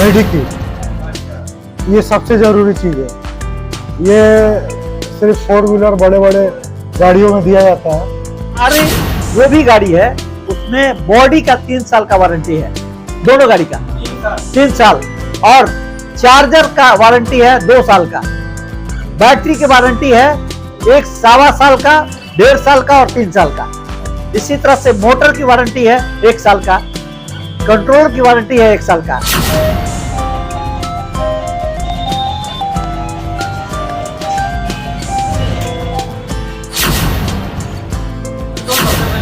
Medkit, ये सबसे जरूरी चीज है। ये सिर्फ 4 व्हीलर बड़े बड़े गाड़ियों में दिया जाता है। अरे जो भी गाड़ी है उसमें बॉडी का 3 साल का वारंटी है, दोनों गाड़ी का 3 साल, और चार्जर का वारंटी है 2 साल का, बैटरी की वारंटी है 1.25 साल का, 1.5 साल का और 3 साल का। इसी तरह से मोटर की वारंटी है 1 साल का, कंट्रोल की वारंटी है 1 साल का।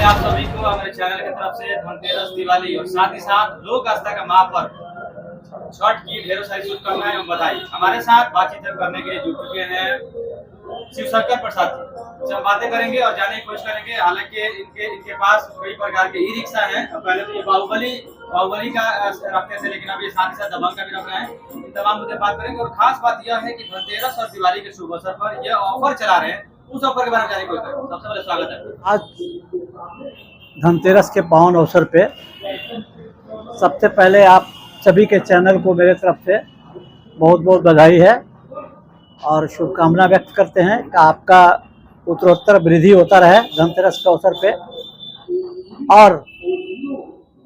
आप सभी को हमारे चैनल की तरफ से धनतेरस, दिवाली और साथ ही साथ लोक आस्था का महापर्व छठ की ढेरों सारी शुभकामनाएं एवं बधाई। हमारे साथ बातचीत करने के लिए जुड़ चुके हैं शिवशंकर प्रसाद जी। हम बातें करेंगे और जानने की कोशिश करेंगे। हालांकि इनके पास कई प्रकार के ई रिक्शा है। पहले तो ये बाहुबली का रखते थे, लेकिन अभी साथ ही साथ दबंग का भी रख रहे हैं। इन तमाम मुद्दे बात करेंगे और खास बात यह है कि धनतेरस और दिवाली के शुभ अवसर पर यह ऑफर चला रहे हैं, उस ऑफर के बारे में जानने की कोशिश करेंगे। सबसे पहले स्वागत है। आज धनतेरस के पावन अवसर पे सबसे पहले आप सभी के चैनल को मेरे तरफ से बहुत बहुत बधाई है और शुभकामना व्यक्त करते हैं कि आपका उत्तरोत्तर वृद्धि होता रहे धनतेरस के अवसर पे। और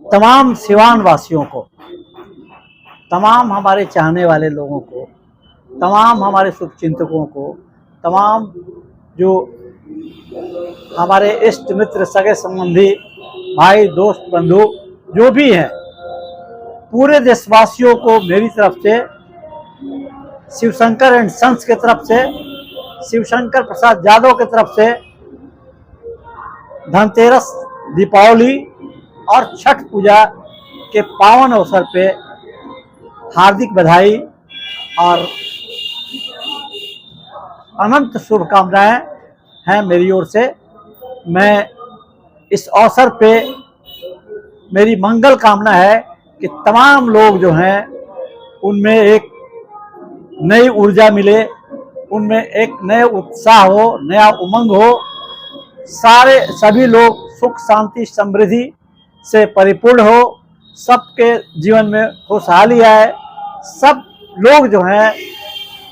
तमाम सिवान वासियों को, तमाम हमारे चाहने वाले लोगों को, तमाम हमारे शुभचिंतकों को, तमाम जो हमारे इष्ट मित्र, सगे संबंधी, भाई, दोस्त, बंधु जो भी हैं, पूरे देशवासियों को मेरी तरफ से, शिवशंकर एंड सन्स के तरफ से, शिवशंकर प्रसाद यादव के तरफ से धनतेरस, दीपावली और छठ पूजा के पावन अवसर पे हार्दिक बधाई और अनंत शुभकामनाएं हैं मेरी ओर से। मैं इस अवसर पे मेरी मंगल कामना है कि तमाम लोग जो हैं उनमें एक नई ऊर्जा मिले, उनमें एक नए उत्साह हो, नया उमंग हो, सभी लोग सुख, शांति, समृद्धि से परिपूर्ण हो, सबके जीवन में खुशहाली आए, सब लोग जो हैं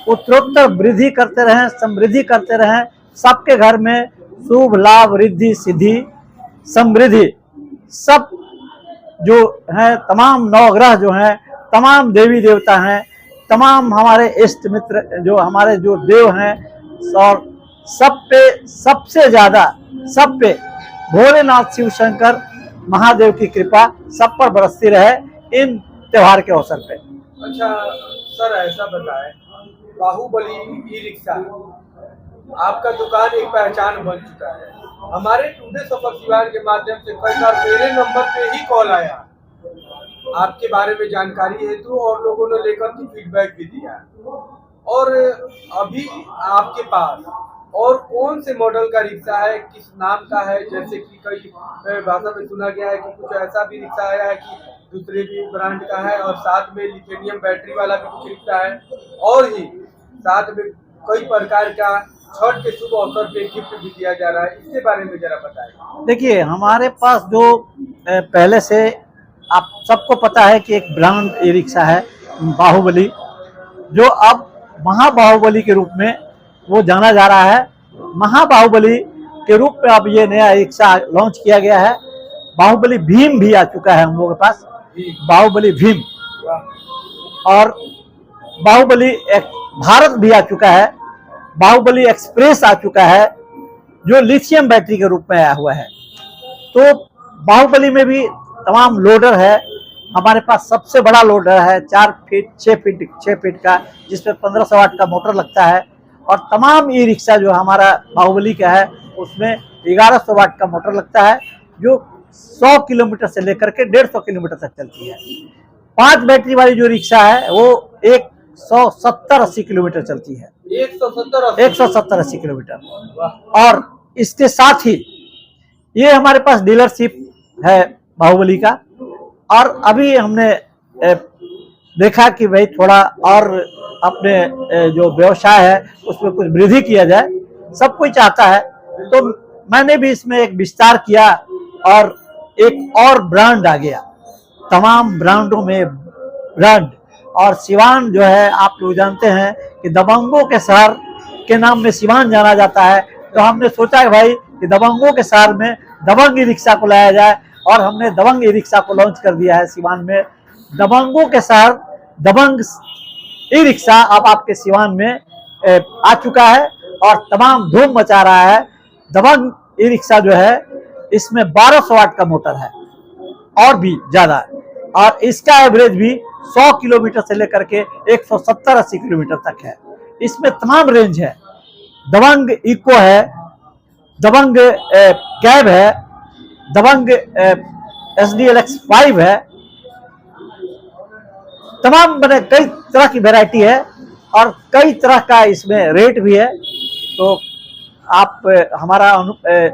उत्तरोत्तर वृद्धि करते रहें, समृद्धि करते रहें, सबके घर में शुभ, लाभ, रिद्धि, सिद्धि, समृद्धि, सब जो हैं, तमाम नवग्रह जो हैं, तमाम देवी देवता हैं, तमाम हमारे इष्ट मित्र जो हमारे जो देव हैं, और सब पे सबसे ज़्यादा सब पे भोलेनाथ शिव शंकर महादेव की कृपा सब पर बरसती रहे इन त्योहार के अवसर पे। अच्छा सर, ऐसा बताएं, बाहुबली ई रिक्शा आपका दुकान एक पहचान बन चुका है। हमारे टुडे सफर सिवान के माध्यम से कई बार मेरे नंबर पे ही कॉल आया आपके बारे में जानकारी हेतु, और लोगों ने लेकर के फीडबैक भी दिया। और अभी आपके पास और कौन से मॉडल का रिक्शा है, किस नाम का है? जैसे कि कई भाषा में सुना गया है कि कुछ ऐसा भी रिक्शा आया है कि दूसरे भी ब्रांड का है, और साथ में लिथियम बैटरी वाला भी कुछ रिक्शा है, और ही साथ में कई प्रकार का छठ के शुभ अवसर पे गिफ्ट भी दिया जा रहा है। इसके बारे में जरा बताएं। देखिए, हमारे पास जो पहले से आप सबको पता है कि एक ब्रांड ई रिक्शा है बाहुबली, जो अब महाबाहुबली के रूप में वो जाना जा रहा है। महाबाहुबली के रूप में अब ये नया रिक्शा लॉन्च किया गया है। बाहुबली भीम भी आ चुका है हम लोगों के पास, बाहुबली भीम, और बाहुबली एक भारत भी आ चुका है, बाहुबली एक्सप्रेस आ चुका है जो लिथियम बैटरी के रूप में आया हुआ है। तो बाहुबली में भी तमाम लोडर है। हमारे पास सबसे बड़ा लोडर है 6 फीट का, जिसमें 1500 वाट का मोटर लगता है, और तमाम ई रिक्शा जो हमारा बाहुबली का है उसमें 1100 वाट का मोटर लगता है, जो 100 किलोमीटर से लेकर के 150 किलोमीटर तक चलती है। 5 बैटरी वाली जो रिक्शा है वो 170-80 किलोमीटर चलती है, 170-80 किलोमीटर। और इसके साथ ही ये हमारे पास डीलरशिप है बाहुबली का, और अभी हमने देखा कि भाई थोड़ा और अपने जो व्यवसाय है उसमें कुछ वृद्धि किया जाए, सब कोई चाहता है, तो मैंने भी इसमें एक विस्तार किया और एक और ब्रांड आ गया। तमाम ब्रांडों में ब्रांड और सिवान जो है आप लोग जानते हैं कि दबंगों के शहर के नाम में सिवान जाना जाता है। तो हमने सोचा कि भाई कि दबंगों के शहर में दबंग ई रिक्शा को लाया जाए, और हमने दबंग ई रिक्शा को लॉन्च कर दिया है सिवान में। दबंगों के शहर दबंग ई रिक्शा अब आपके सिवान में आ चुका है और तमाम धूम मचा रहा है। दबंग ई रिक्शा जो है इसमें 1200 वाट का मोटर है और भी ज्यादा, और इसका एवरेज भी 100 किलोमीटर से लेकर के 170-80 किलोमीटर तक है। इसमें तमाम रेंज है। दबंग इको है, दबंग कैब है, दबंग SDLX 5 है, तमाम मैंने कई तरह की वैरायटी है और कई तरह का इसमें रेट भी है। तो आप हमारा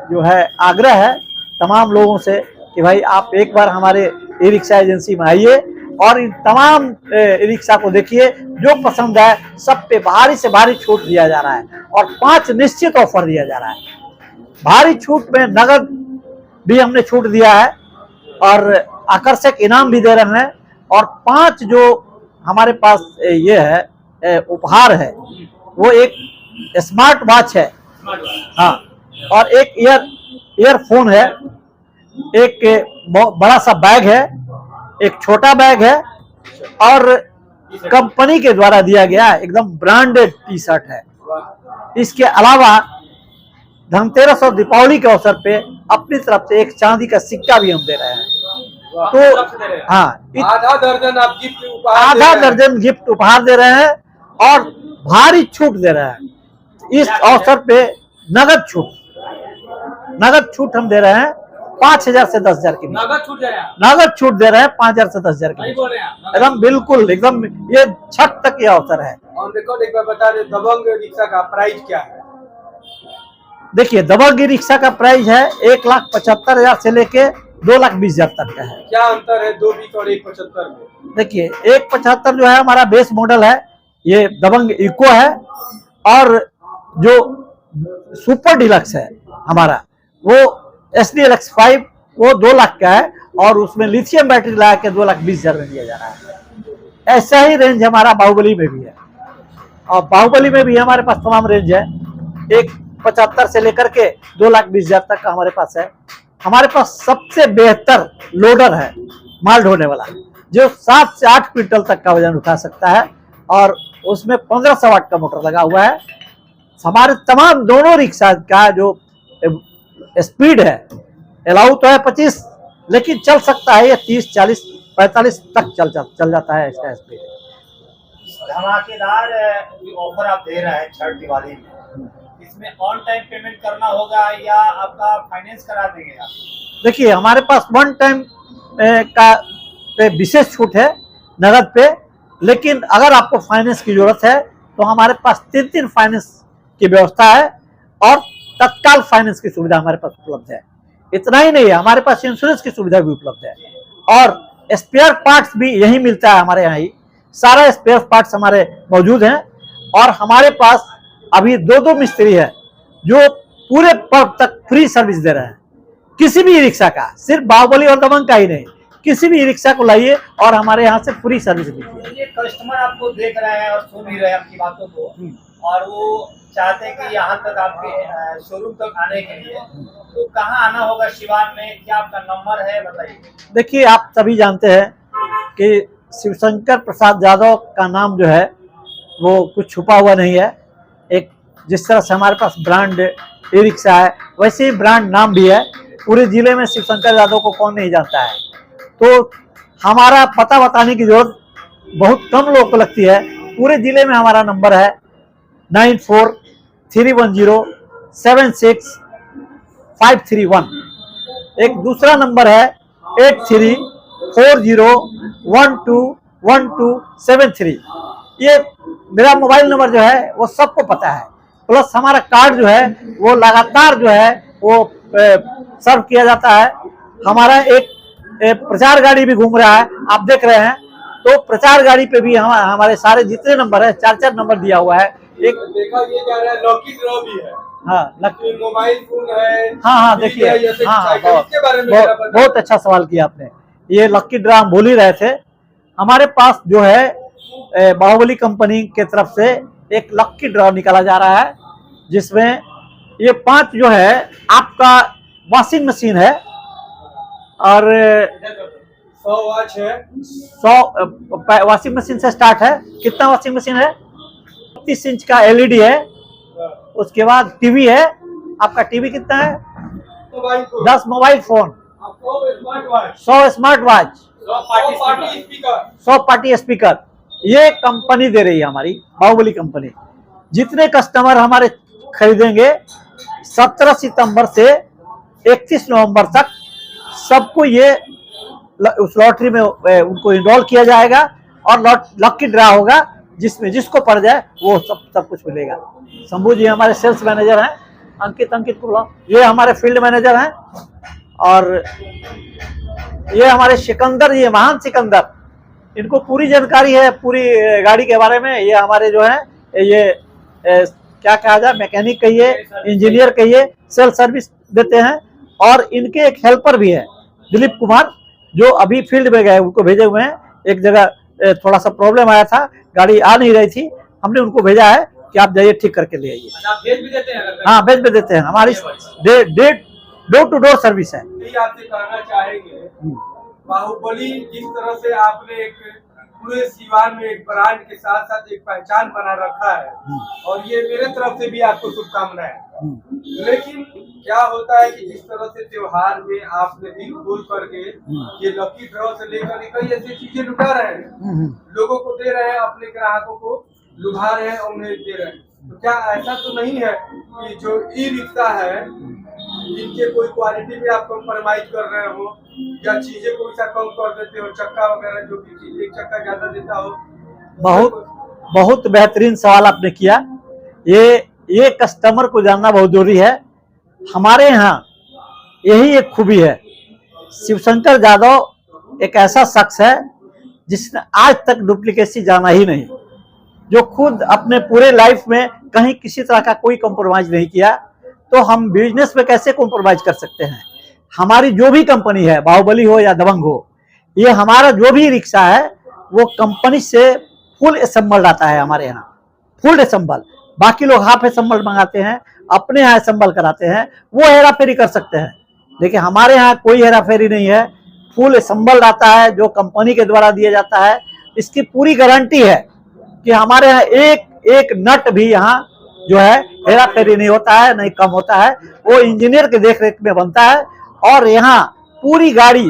जो है आग्रह है तमाम लोगों से कि भाई आप एक बार हमारे ई रिक्शा एजेंसी में आइए और इन तमाम ई रिक्शा को देखिए। जो पसंद है सब पे भारी से भारी छूट दिया जा रहा है और 5 निश्चित ऑफर दिया जा रहा है। भारी छूट में नगद भी हमने छूट दिया है और आकर्षक इनाम भी दे रहे हैं, और 5 जो हमारे पास ये है उपहार है, वो एक स्मार्ट वॉच है, हाँ, और एक ईयरफोन है, एक बड़ा सा बैग है, एक छोटा बैग है, और कंपनी के द्वारा दिया गया एकदम ब्रांडेड टी-शर्ट है। इसके अलावा धनतेरस और दीपावली के अवसर पे अपनी तरफ से एक चांदी का सिक्का भी हम दे रहे हैं। तो हाँ, आधा दर्जन आप गिफ्ट उपहार आधा दर्जन गिफ्ट उपहार दे रहे हैं और भारी छूट दे रहे हैं। इस अवसर पे नगद छूट हम दे रहे हैं 5,000 से 10,000 के बीच। नगद छूट दे रहे हैं, नगद छूट दे रहे हैं 5,000 से 10,000 के नहीं बीच। बोल रहे हैं एकदम बिल्कुल एकदम ये छठ तक ये अवसर है। ऑन रिकॉर्ड एक बार बता दें, दबंग रिक्शा का प्राइस क्या है? देखिए, दबंग ई रिक्शा का प्राइस है 1,75,000 से लेके 2,20,000 तक का है। क्या अंतर है 220 और 175 में? देखिए, 175 जो है हमारा बेस मॉडल है, ये दबंग इको है, और जो सुपर डिलक्स है हमारा वो SDLX 5 वो 2 लाख का है, और उसमें लिथियम बैटरी लगा के 2,20,000 में दिया जा रहा है। ऐसा ही रेंज हमारा बाहुबली में भी है, और बाहुबली में भी हमारे पास तमाम रेंज है। 1,75 से लेकर के 2,20,000 तक का हमारे पास है। हमारे पास सबसे बेहतर लोडर है माल ढोने वाला, जो 7 से 8 क्विंटल तक का वजन उठा सकता है, और उसमें 1500 वाट का मोटर लगा हुआ है। हमारे तमाम दोनों रिक्शा का जो स्पीड है, अलाउ तो है 25, लेकिन चल सकता है ये 30, 40, 45 तक चल जाता है इसका स्पीड। धमाकेदार ऑफर आप दे रहे हैं छठ दिवाली में, इसमें ऑन टाइम पेमेंट करना होगा या आपका फाइनेंस करा देंगे आप? देखिए, हमारे पास 1 टाइम का पे विशेष छूट है नगद पे, लेकिन अगर आपको फाइनेंस की जरूरत है तो हमारे पास 3 फाइनेंस की व्यवस्था है, और तत्काल फाइनेंस की सुविधा हमारे पास उपलब्ध है। इतना ही नहीं है, हमारे पास इंश्योरेंस की सुविधा भी उपलब्ध है, और स्पेयर पार्ट्स भी यही मिलता है हमारे यहाँ ही। सारा स्पेयर पार्ट्स हमारे मौजूद हैं, और हमारे पास अभी 2 मिस्त्री है जो पूरे पर्व तक फ्री सर्विस दे रहे हैं। किसी भी ई रिक्शा का, सिर्फ बाहुबली और दबंग का ही नहीं, किसी भी ई रिक्शा को लाइए और हमारे यहाँ से फ्री सर्विस दीजिए। ये कस्टमर आपको देख रहे हैं और सुन भी रहे हैं आपकी बातों को, और वो चाहते हैं कि यहाँ तक आपके शोरूम तक आने के लिए, तो कहाँ आना होगा सिवान में? क्या आपका नंबर है, बताइए। देखिए, आप सभी जानते हैं कि शिवशंकर प्रसाद यादव का नाम जो है वो कुछ छुपा हुआ नहीं है। एक जिस तरह से हमारे पास ब्रांड ई रिक्शा है, वैसे ही ब्रांड नाम भी है। पूरे जिले में शिवशंकर यादव को कौन नहीं जानता है। तो हमारा पता बताने की जरूरत बहुत कम लोगों को लगती है। पूरे जिले में हमारा नंबर है 9431076531। एक दूसरा नंबर है 8340121273। ये मेरा मोबाइल नंबर जो है वो सबको पता है। प्लस हमारा कार्ड जो है वो लगातार जो है वो सर्व किया जाता है। हमारा एक प्रचार गाड़ी भी घूम रहा है, आप देख रहे हैं। तो प्रचार गाड़ी पे भी हमारे सारे जितने नंबर है, 4 नंबर दिया हुआ है। एक देखा ये जा रहा है, लकी ड्रॉ भी है। हाँ, मोबाइल फोन है। हाँ, देखिए, इसके बारे में बहुत अच्छा सवाल किया आपने। ये लकी ड्रॉ हम भूल ही रहे थे। हमारे पास जो है बाहुबली कंपनी के तरफ से एक लक्की ड्रॉ निकाला जा रहा है, जिसमें ये 5 जो है आपका वॉशिंग मशीन है और 100 वॉच है। 100 वॉशिंग मशीन से स्टार्ट है। कितना वॉशिंग मशीन है? 30 इंच का एलईडी है। उसके बाद टीवी है। आपका टीवी कितना है? Mobile phone, 10 mobile phone, 100 smart watch, 100 party speaker. ये कंपनी दे रही है, हमारी बाहुबली कंपनी। जितने कस्टमर हमारे खरीदेंगे 17 सितंबर से 31 नवंबर तक सबको ये उस लॉटरी में उनको इनरोल किया जाएगा और लक्की ड्रा होगा, जिसमें जिसको पड़ जाए वो सब कुछ मिलेगा। शंभू जी हमारे सेल्स मैनेजर हैं। अंकित को बुलाओ। ये हमारे फील्ड मैनेजर हैं और ये हमारे सिकंदर, ये महान सिकंदर, इनको पूरी जानकारी है पूरी गाड़ी के बारे में। ये हमारे जो है ये क्या कहा जाए, मैकेनिक कहिए, इंजीनियर कहिए, सेल सर्विस देते हैं। और इनके एक हेल्पर भी है दिलीप कुमार, जो अभी फील्ड में गए, उनको भेजे हुए हैं। एक जगह थोड़ा सा प्रॉब्लम आया था, गाड़ी आ नहीं रही थी, हमने उनको भेजा है कि आप जाइए ठीक करके ले आइए। आप भेज भी देते हैं? हाँ, भेज भी देते हैं। हमारी डोर टू डोर सर्विस है। यही आपसे कहना चाहेंगे, बाहुबली जिस तरह से आपने एक पूरे सीवान में एक ब्रांड के साथ साथ एक पहचान बना रखा है, और ये मेरे तरफ से भी आपको शुभकामनाएं। लेकिन क्या होता है कि जिस तरह से त्योहार में आपने दिल खोल करके ये लकी ड्रॉ से लेकर कई ऐसी चीजें लुटा रहे हैं, लोगों को दे रहे हैं, अपने ग्राहकों को लुभा रहे हैं और उन्हें दे रहे हैं, तो क्या ऐसा तो नहीं है कि जो ई रिक्शा है इनके कोई क्वालिटी में आप कॉम्प्रोमाइज कर रहे हो या चीजें कोई सा कम कर देते हो, चक्का वगैरह जो भी चीज एक चक्का ज्यादा देता हो? बहुत बेहतरीन सवाल आपने किया। ये कस्टमर को जानना बहुत जरूरी है। हमारे यहाँ यही एक खूबी है। शिवशंकर यादव एक ऐसा शख्स है जिसने आज तक डुप्लीकेसी जाना ही नहीं, जो खुद अपने पूरे लाइफ में कहीं किसी तरह का कोई कॉम्प्रोमाइज नहीं किया। तो हम बिजनेस में कैसे कॉम्प्रोमाइज कर सकते हैं? हमारी जो भी कंपनी है, बाहुबली हो या दबंग हो, ये हमारा जो भी रिक्शा है वो कंपनी से फुल असेंबल्ड आता है हमारे यहाँ, फुल असेंबल। बाकी लोग हाफ असेंबल मंगाते हैं, अपने यहाँ असेंबल कराते हैं, वो हेरा फेरी कर सकते हैं, लेकिन हमारे यहाँ कोई हेरा फेरी नहीं है। फुल असेंबल आता है जो कंपनी के द्वारा दिया जाता है। इसकी पूरी गारंटी है कि हमारे यहाँ एक नट भी यहाँ जो है हेरा फेरी नहीं होता है, नहीं कम होता है। वो इंजीनियर के देखरेख में बनता है। और यहाँ पूरी गाड़ी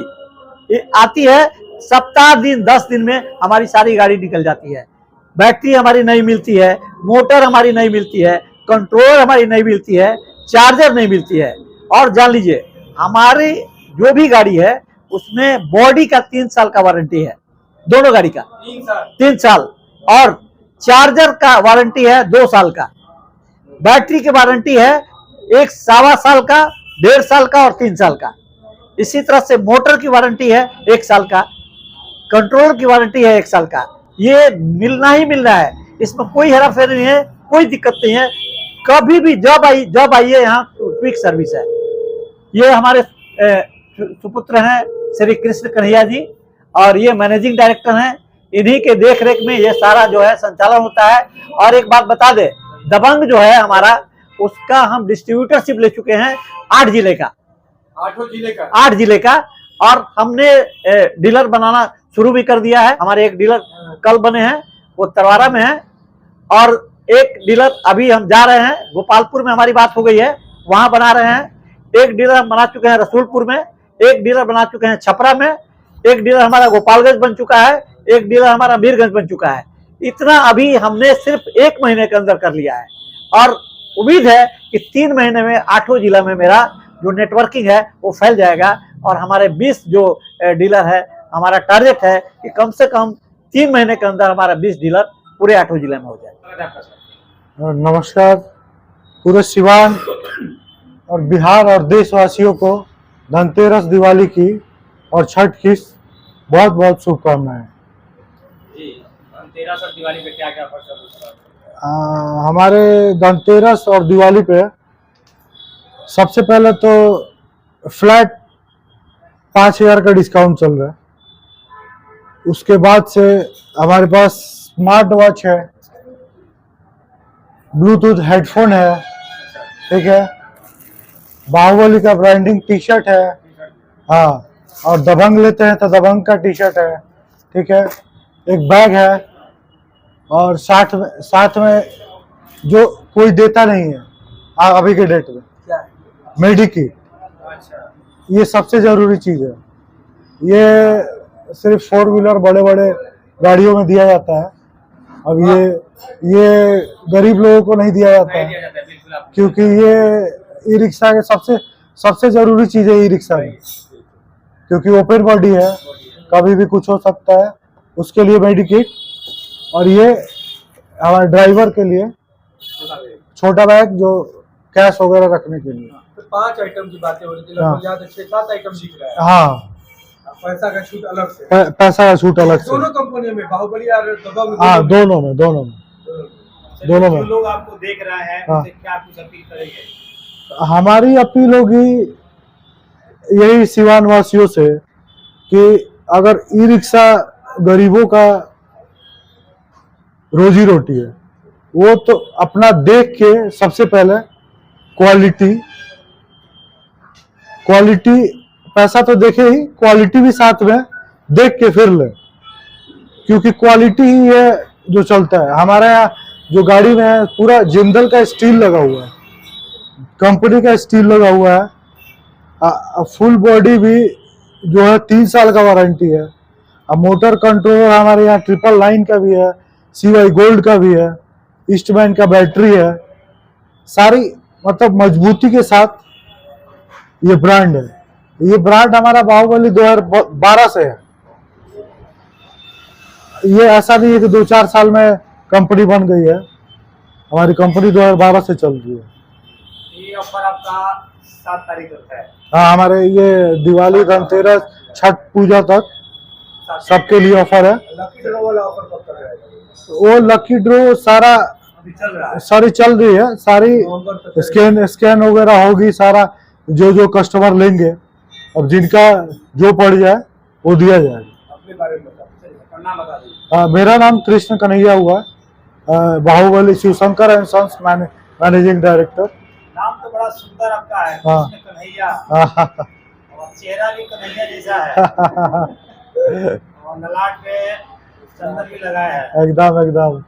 आती है, सप्ताह दिन 10 दिन में हमारी सारी गाड़ी निकल जाती है। बैटरी हमारी नहीं मिलती है, मोटर हमारी नहीं मिलती है, कंट्रोलर हमारी नहीं मिलती है, चार्जर नहीं मिलती है। और जान लीजिए हमारी जो भी गाड़ी है उसमें बॉडी का 3 साल का वारंटी है, दोनों गाड़ी का 3 साल। और चार्जर का वारंटी है 2 साल का। बैटरी की वारंटी है 1.25 साल का, 1.5 साल का और 3 साल का। इसी तरह से मोटर की वारंटी है 1 साल का, कंट्रोलर की वारंटी है 1 साल का। ये मिलना ही मिलना है, इसमें कोई हेरा फेरी नहीं है, कोई दिक्कत नहीं है। कभी भी जब आइए, यहाँ क्विक सर्विस है। ये हमारे सुपुत्र हैं श्री कृष्ण कन्हैया जी, और ये मैनेजिंग डायरेक्टर हैं। इन्हीं के देख रेख में ये सारा जो है संचालन होता है। और एक बात बता दे, दबंग जो है हमारा, उसका हम डिस्ट्रीब्यूटरशिप ले चुके हैं 8 जिले का, 8 जिले का। और हमने डीलर बनाना शुरू भी कर दिया है। हमारे एक डीलर कल बने हैं, वो तरवारा में है, और एक डीलर अभी हम जा रहे हैं, गोपालपुर में हमारी बात हो गई है, वहां बना रहे हैं। एक डीलर हम बना चुके हैं रसूलपुर में, एक डीलर बना चुके हैं छपरा में, एक डीलर हमारा गोपालगंज बन चुका है, एक डीलर हमारा मीरगंज बन चुका है। इतना अभी हमने सिर्फ 1 महीने के अंदर कर लिया है। और उम्मीद है कि 3 महीने में 8 जिला में मेरा जो नेटवर्किंग है वो फैल जाएगा। और हमारे 20 जो डीलर है, हमारा टारगेट है कि कम से कम 3 महीने के अंदर हमारा 20 डीलर पूरे 8 जिले में हो जाए। नमस्कार पूरे सिवान और बिहार और देशवासियों को धनतेरस, दिवाली की और छठ की बहुत बहुत शुभकामनाएं। जी, धनतेरस और दिवाली पे क्या क्या ऑफर? हमारे धनतेरस और दिवाली पे सबसे पहले तो फ्लैट 5000 का डिस्काउंट चल रहा है। उसके बाद से हमारे पास स्मार्ट वॉच है, ब्लूटूथ हेडफोन है, ठीक है, बाहुबली का ब्रांडिंग टी शर्ट है, हाँ, और दबंग लेते हैं तो दबंग का टी शर्ट है, ठीक है, एक बैग है, और साथ में जो कोई देता नहीं है अभी के डेट में, क्या है? मेडिकिट। अच्छा, ये सबसे जरूरी चीज है। ये सिर्फ 4 व्हीलर बड़े बड़े गाड़ियों में दिया जाता है। अब ये गरीब लोगों को नहीं दिया जाता नहीं है, दिया जाता है, बिल्कुल आप क्योंकि ये ई रिक्शा के सबसे जरूरी चीज है ई रिक्शा में, क्योंकि ओपन बॉडी है, कभी भी कुछ हो सकता है, उसके लिए मेडिकेट। और ये हमारे ड्राइवर के लिए छोटा बैग जो कैश वगैरह रखने के लिए। तो 5 आइटम की बातें हो रही थी, हाँ। लगभग यहाँ तक 6-7 आइटम दिख रहा है। हाँ, पैसा का छूट अलग से, पैसा का छूट अलग से। दोनों कंपनियों में, बाहुबली और दबंग हाँ, दोनों में दोनों में। दोनों में। जो लोग आपको देख रहे हैं हाँ। उनसे क्या कुछ अपील करेंगे? हमारी अपील होगी यही सिवान वासियों से कि अगर ई रिक्शा गरीबों का रोजी रोटी है, वो तो अपना देख के सबसे पहले क्वालिटी पैसा तो देखे ही, क्वालिटी भी साथ में देख के फिर ले, क्योंकि क्वालिटी ही है जो चलता है। हमारे यहाँ जो गाड़ी में है पूरा जिंदल का स्टील लगा हुआ है, कंपनी का स्टील लगा हुआ है। फुल बॉडी भी जो है 3 साल का वारंटी है। अब मोटर कंट्रोलर हमारे यहाँ 999 का भी है, CY गोल्ड का भी है, ईस्टमैन का बैटरी है, सारी मतलब मजबूती के साथ ये ब्रांड है। ये ब्रांड हमारा बाहुबली 2012 से है। ये ऐसा नहीं है कि 2-4 साल में कंपनी बन गई है, हमारी कंपनी 2012 से चल रही है। ये ऑफर आपका 7 तारीख तक है। हाँ, हमारे ये दिवाली, धनतेरस, छठ पूजा तक सबके लिए ऑफर है। लकी ड्रॉ वाला ऑफर कब तक रहेगा? वो लकी ड्रॉ सारा अभी चल रहा है। सारी चल रही है, सारी नवंबर तक स्कैन वगैरह होगी, सारा जो कस्टमर लेंगे, अब जिनका जो पड़ जाए वो दिया जाएगा। अपने बारे में बताओ, अपना नाम बता दीजिए। मेरा नाम कृष्ण कन्हैया हुआ, Bahubali Shivshankar and sons managing director. नाम तो बड़ा सुंदर आपका है, हाँ। कृष्ण कन्हैया, और चेहरा भी कन्हैया जैसा है, और ललाट पे चंदन भी लगाया है। एकदम एकदम।